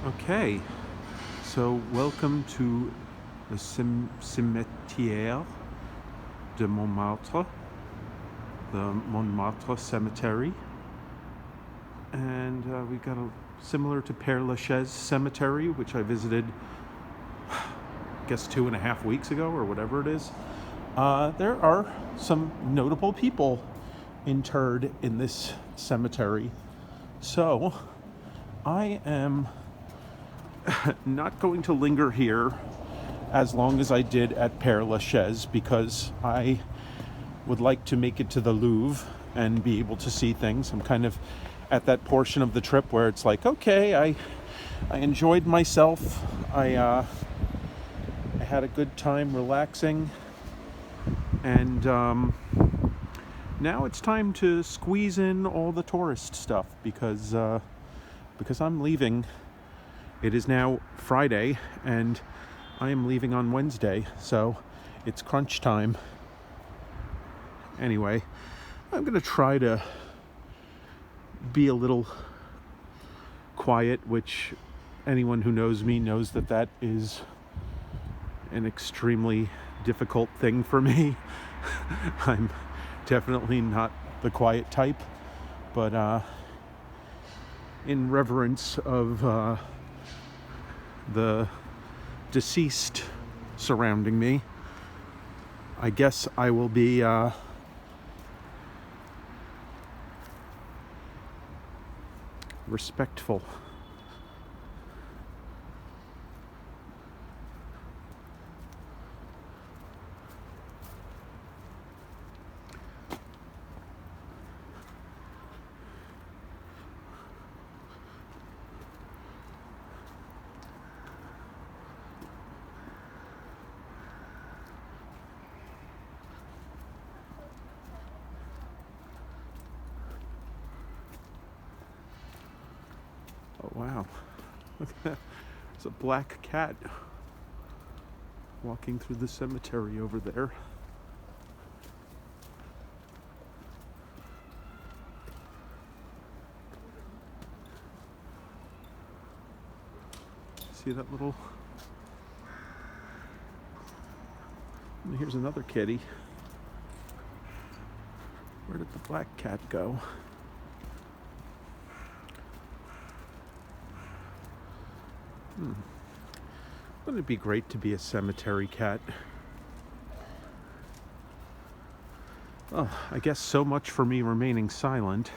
Okay, so welcome to the Cimetière de Montmartre, the Montmartre Cemetery. And we got a similar to Père Lachaise Cemetery, which I visited, I guess, 2.5 weeks ago or whatever it is. There are some notable people interred in this cemetery. So I am not going to linger here as long as I did at Père Lachaise because I would like to make it to the Louvre and be able to see things. I'm kind of at that portion of the trip where it's like, okay, I enjoyed myself. I had a good time relaxing, and now it's time to squeeze in all the tourist stuff because I'm leaving. It is now Friday, and I am leaving on Wednesday, so it's crunch time. Anyway, I'm going to try to be a little quiet, which anyone who knows me knows that is an extremely difficult thing for me. I'm definitely not the quiet type, but in reverence of the deceased surrounding me, I guess I will be respectful. Oh, wow. Look at that. There's a black cat walking through the cemetery over there. See that little... And here's another kitty. Where did the black cat go? Wouldn't it be great to be a cemetery cat? Oh, I guess so much for me remaining silent.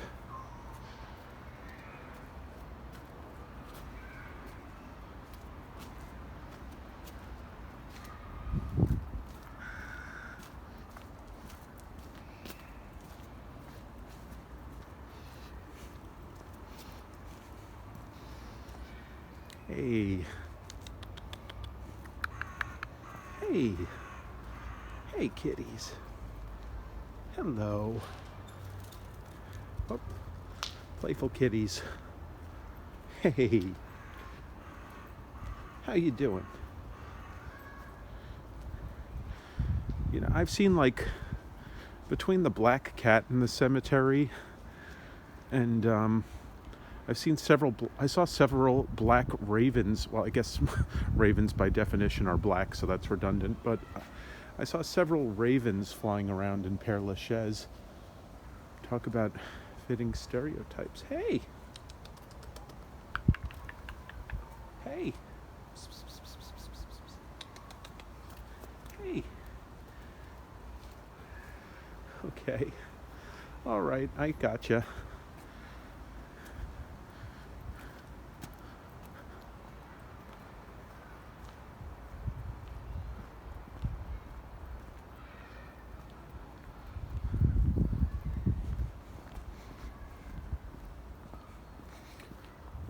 Hey. Hey. Hey, kitties. Hello. Oh, playful kitties. Hey. How you doing? You know, I've seen, like, between the black cat in the cemetery and I saw several black ravens. Well, I guess ravens by definition are black, so that's redundant. But I saw several ravens flying around in Père Lachaise. Talk about fitting stereotypes. Hey! Hey! Hey! Okay. All right, I gotcha.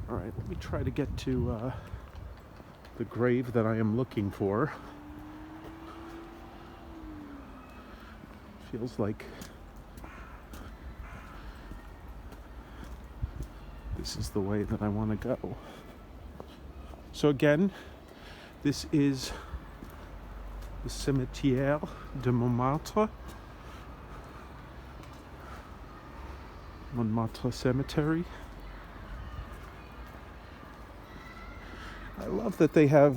All right, let me try to get to the grave that I am looking for. Feels like this is the way that I want to go. So again, this is the Cimetière de Montmartre. Montmartre Cemetery. I love that they have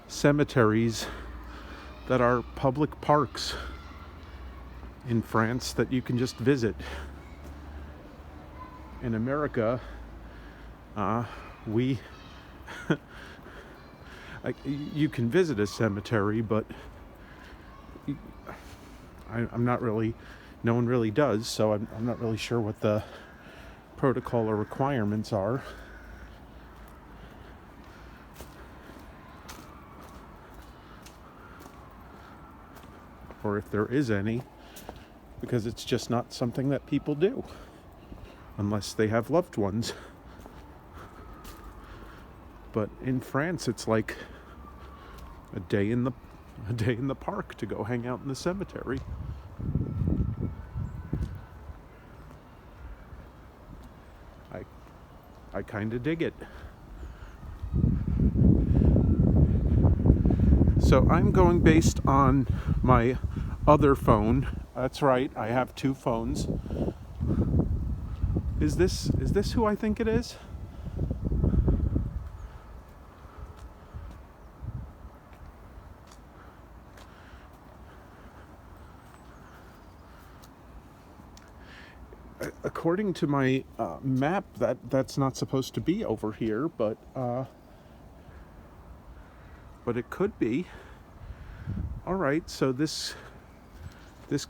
cemeteries that are public parks in France that you can just visit. In America, we you can visit a cemetery, but I'm not really, no one really does, so I'm not really sure what the protocol or requirements are. Or if there is any, because it's just not something that people do unless they have loved ones. But in France, it's like a day in the park to go hang out in the cemetery. I kind of dig it. So I'm going based on my other phone. That's right, I have two phones. Is this who I think it is? According to my map, that's not supposed to be over here, but it could be. All right, so this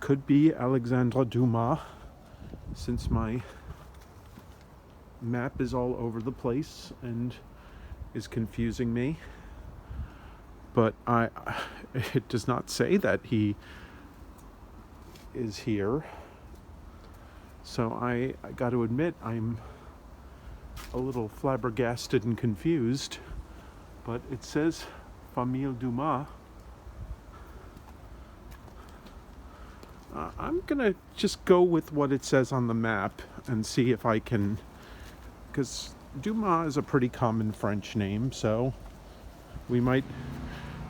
could be Alexandre Dumas, since my map is all over the place and is confusing me. But it does not say that he is here. So I got to admit, I'm a little flabbergasted and confused. But it says Famille Dumas. I'm gonna just go with what it says on the map and see if I can, because Dumas is a pretty common French name, so we might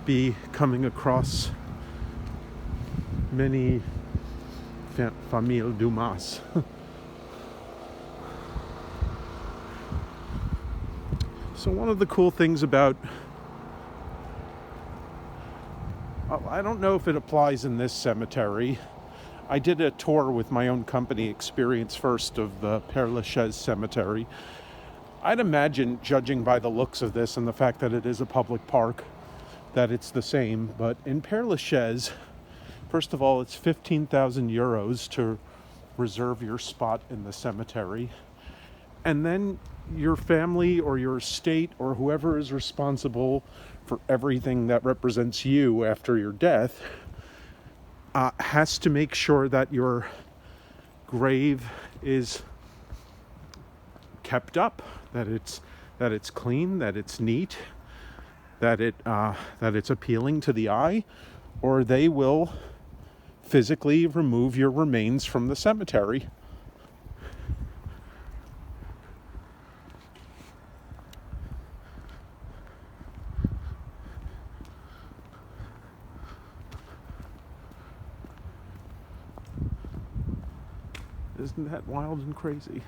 be coming across many Famille Dumas. So one of the cool things about, I don't know if it applies in this cemetery. I did a tour with my own company, Experience First, of the Père Lachaise Cemetery. I'd imagine, judging by the looks of this and the fact that it is a public park, that it's the same. But in Père Lachaise, first of all, it's 15,000 euros to reserve your spot in the cemetery. And then your family or your estate or whoever is responsible for everything that represents you after your death has to make sure that your grave is kept up, that it's clean, that it's neat, that it's appealing to the eye, or they will physically remove your remains from the cemetery. Isn't that wild and crazy?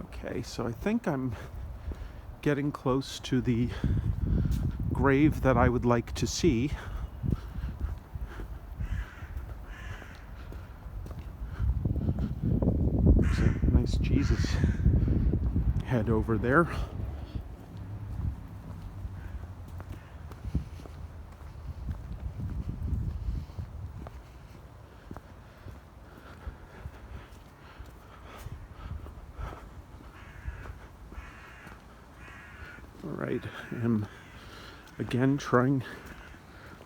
Okay, so I think I'm getting close to the grave that I would like to see. There's a nice Jesus head over there. Alright, I'm again trying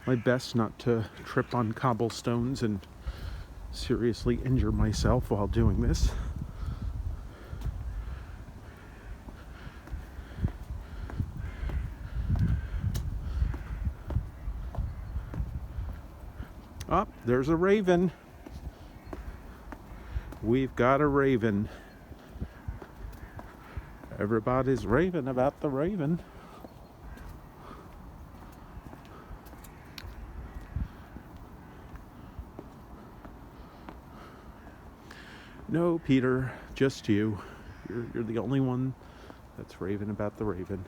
my best not to trip on cobblestones and seriously injure myself while doing this. Oh, there's a raven. We've got a raven. Everybody's raving about the raven. No, Peter, just you. You're the only one that's raving about the raven.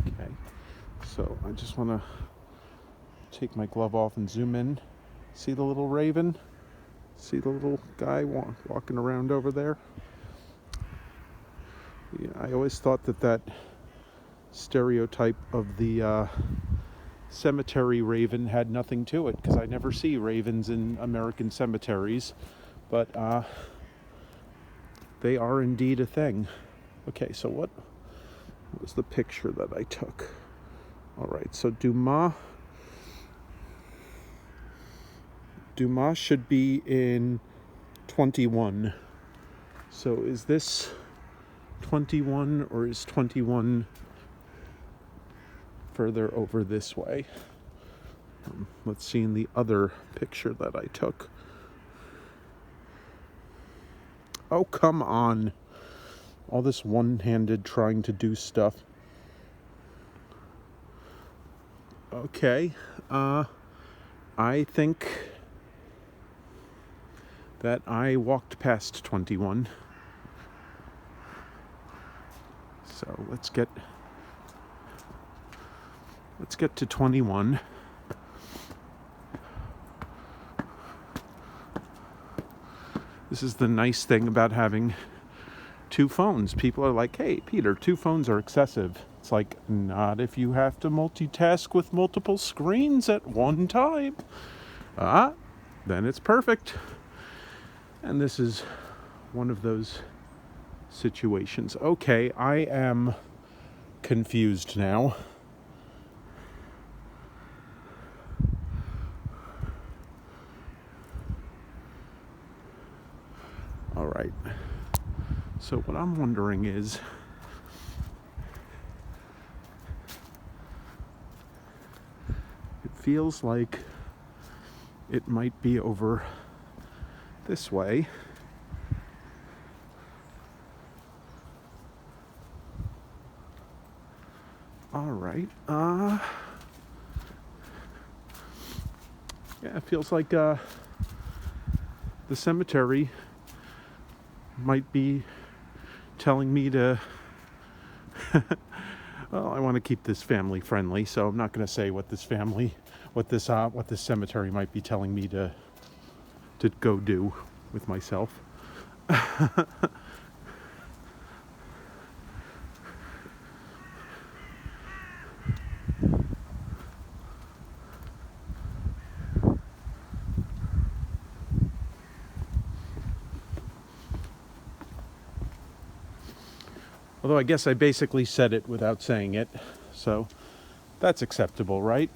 Okay, so I just want to take my glove off and zoom in. See the little raven? See the little guy walking around over there? Yeah, I always thought that stereotype of the cemetery raven had nothing to it, because I never see ravens in American cemeteries, but they are indeed a thing. Okay, so what was the picture that I took? All right, so Dumas should be in 21. So is this 21, or is 21 further over this way? Let's see in the other picture that I took. Oh, come on. All this one-handed trying to do stuff. Okay. I think that I walked past 21. So let's get to 21. This is the nice thing about having two phones. People are like, hey, Peter, two phones are excessive. It's like, not if you have to multitask with multiple screens at one time. Then it's perfect. And this is one of those situations. Okay, I am confused now. All right. So what I'm wondering is, it feels like it might be over this way. All right. Yeah, it feels like the cemetery might be telling me to well, I want to keep this family friendly, so I'm not going to say what this cemetery might be telling me to go do with myself. Although I guess I basically said it without saying it, so that's acceptable, right?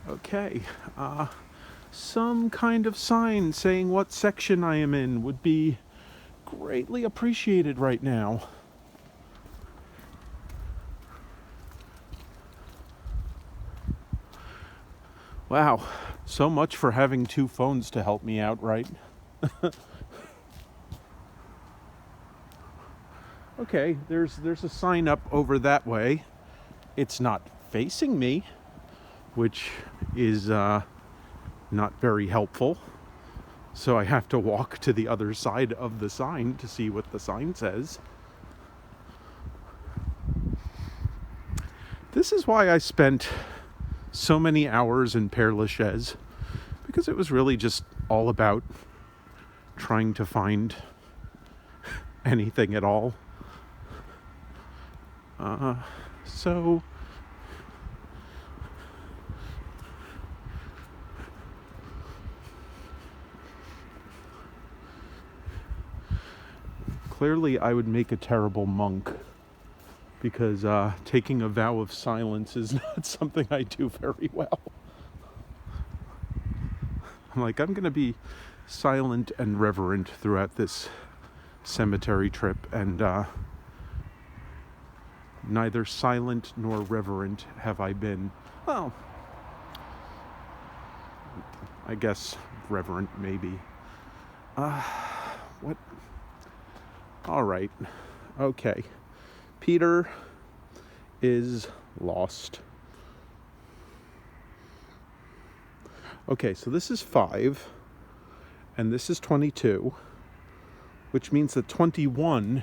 Okay, some kind of sign saying what section I am in would be greatly appreciated right now. Wow, so much for having two phones to help me out, right? Okay, there's a sign up over that way. It's not facing me, which is not very helpful. So I have to walk to the other side of the sign to see what the sign says. This is why I spent so many hours in Père Lachaise, because it was really just all about trying to find anything at all. So clearly I would make a terrible monk, because taking a vow of silence is not something I do very well. I'm going to be silent and reverent throughout this cemetery trip, and neither silent nor reverent have I been. Well, I guess reverent maybe. What? All right. Okay. Peter is lost. Okay, so this is 5, and this is 22, which means that 21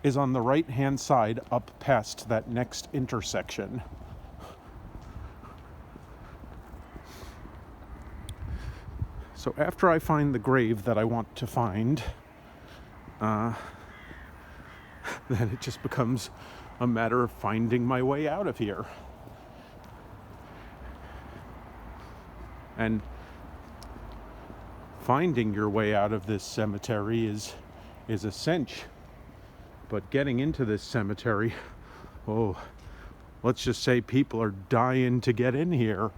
is on the right-hand side up past that next intersection. So after I find the grave that I want to find, then it just becomes a matter of finding my way out of here. And finding your way out of this cemetery is a cinch. But getting into this cemetery, oh, let's just say people are dying to get in here.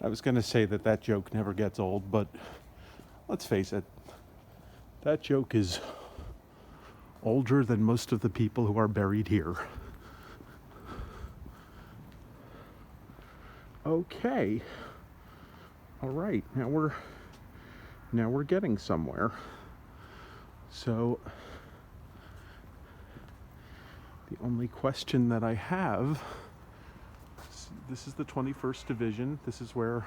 I was going to say that joke never gets old, but let's face it, that joke is older than most of the people who are buried here. Okay. All right. Now we're getting somewhere. So the only question that I have, this is the 21st Division. This is where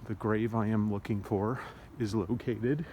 the grave I am looking for is located.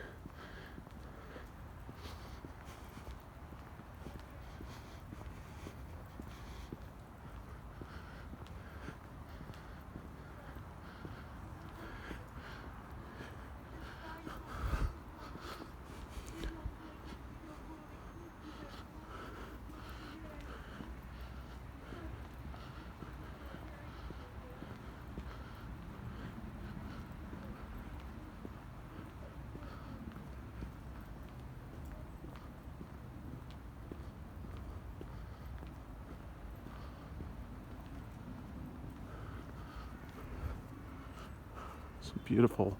Some beautiful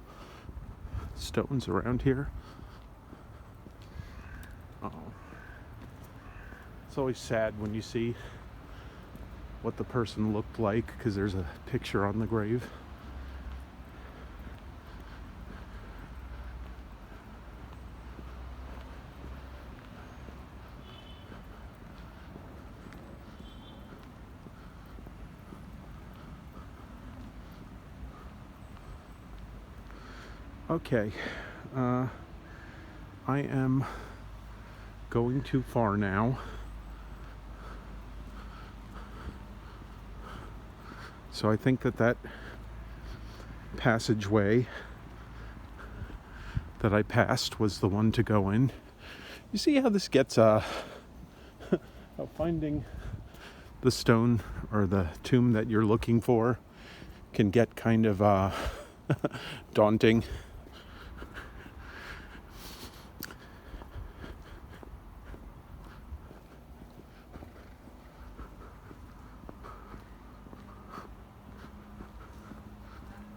stones around here. Oh, it's always sad when you see what the person looked like because there's a picture on the grave. Okay, I am going too far now. So I think that passageway that I passed was the one to go in. You see how this gets, how finding the stone or the tomb that you're looking for can get kind of daunting.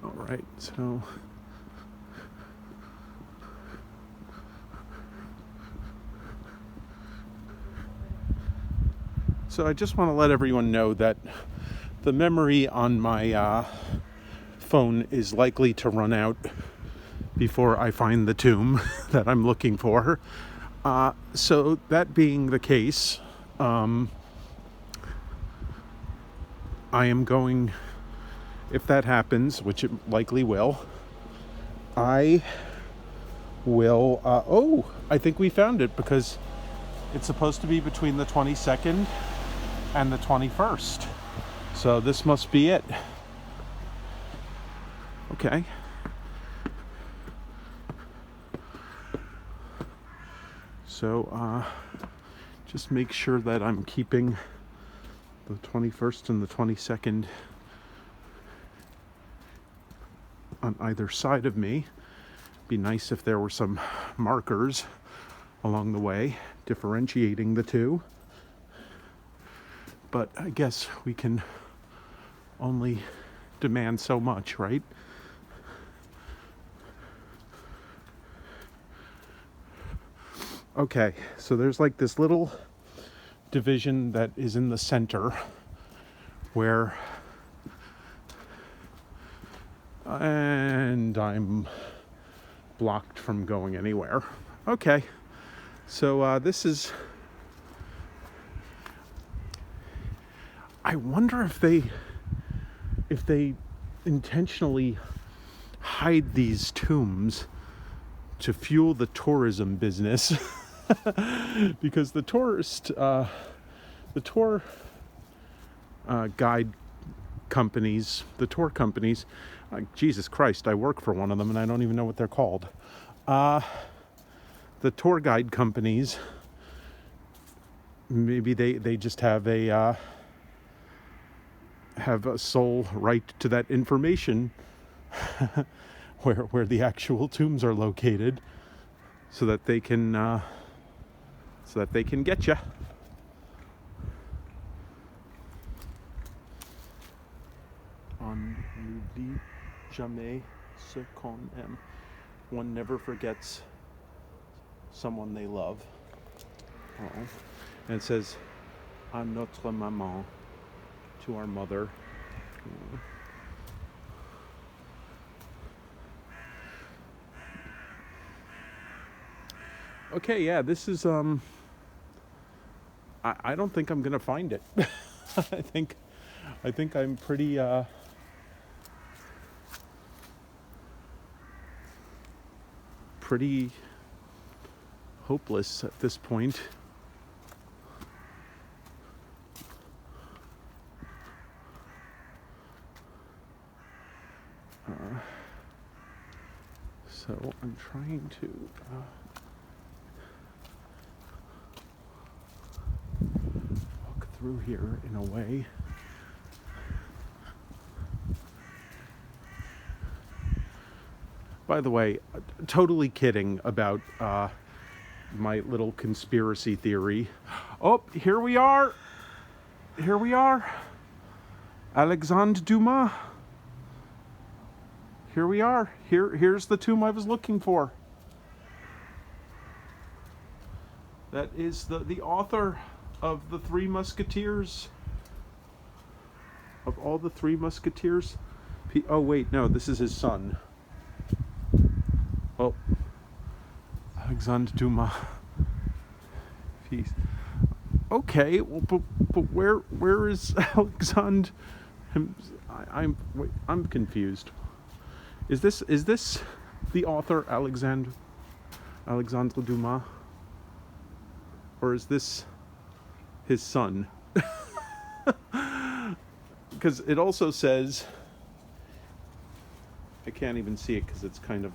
All right, so I just want to let everyone know that the memory on my phone is likely to run out before I find the tomb that I'm looking for. So that being the case, I am going, if that happens, which it likely will, I will, I think we found it because it's supposed to be between the 22nd and the 21st. So this must be it. Okay. So just make sure that I'm keeping the 21st and the 22nd on either side of me. Be nice if there were some markers along the way differentiating the two, but I guess we can only demand so much, right? Okay, so there's like this little division that is in the center where, and I'm blocked from going anywhere. Okay, so this is, I wonder if they intentionally hide these tombs to fuel the tourism business. Because the tour guide companies, the tour companies, Jesus Christ, I work for one of them and I don't even know what they're called. The tour guide companies, maybe they just have a sole right to that information where the actual tombs are located, so that they can get you. On n'oublie jamais ce qu'on aime. One never forgets someone they love. Oh. And it says, à notre maman, to our mother. Okay, yeah, this is I don't think I'm gonna find it. I think I'm pretty hopeless at this point. So I'm trying to walk through here in a way. By the way, totally kidding about my little conspiracy theory. Oh, here we are. Here we are. Alexandre Dumas. Here we are. Here's the tomb I was looking for. That is the author of the Three Musketeers. Of all the Three Musketeers. Oh wait, no, this is his son. Oh, Alexandre Dumas. Okay, well, but where is Alexandre? I'm confused. Is this the author Alexandre Dumas, or is this his son? Because it also says, I can't even see it because it's kind of,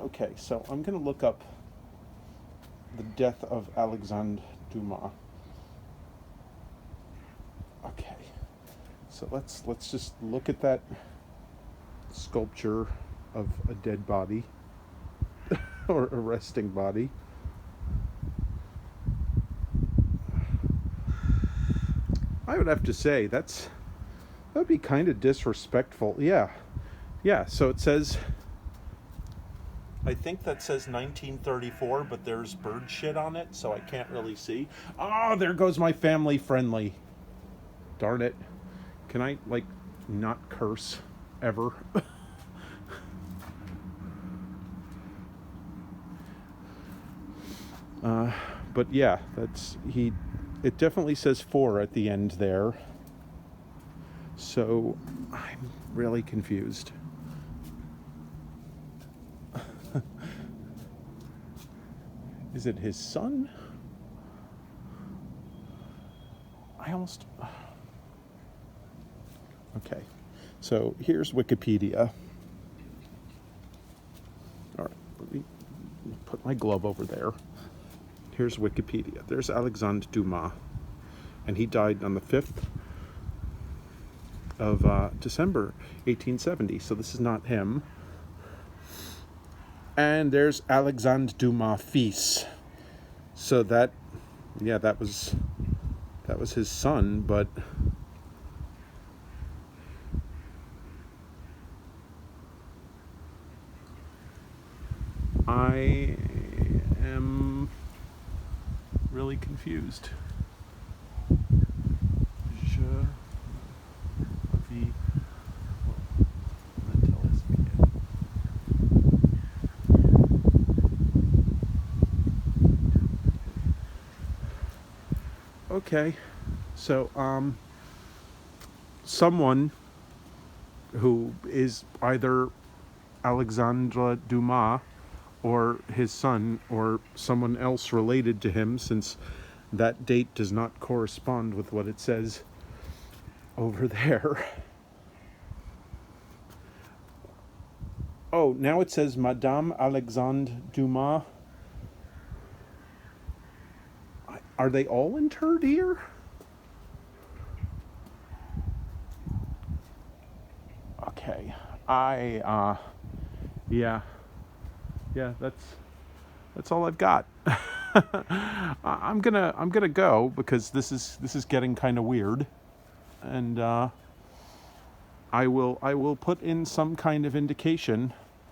okay, so I'm going to look up the death of Alexandre Dumas. Okay, so let's just look at that sculpture of a dead body or a resting body. I would have to say that'd be kind of disrespectful. Yeah, so it says, I think that says 1934, but there's bird shit on it, so I can't really see. Oh, there goes my family friendly. Darn it. Can I, not curse ever? But yeah, it definitely says 4 at the end there. So I'm really confused. Is it his son? Okay, so here's Wikipedia. All right, let me put my glove over there. Here's Wikipedia. There's Alexandre Dumas. and he died on the 5th of December 1870. So this is not him. And there's Alexandre Dumas fils. So that was his son, but I am really confused. Okay, so someone who is either Alexandre Dumas or his son or someone else related to him, since that date does not correspond with what it says over there. Oh, now it says Madame Alexandre Dumas. Are they all interred here? Okay. Yeah, that's all I've got. I'm gonna go because this is getting kind of weird, and I will put in some kind of indication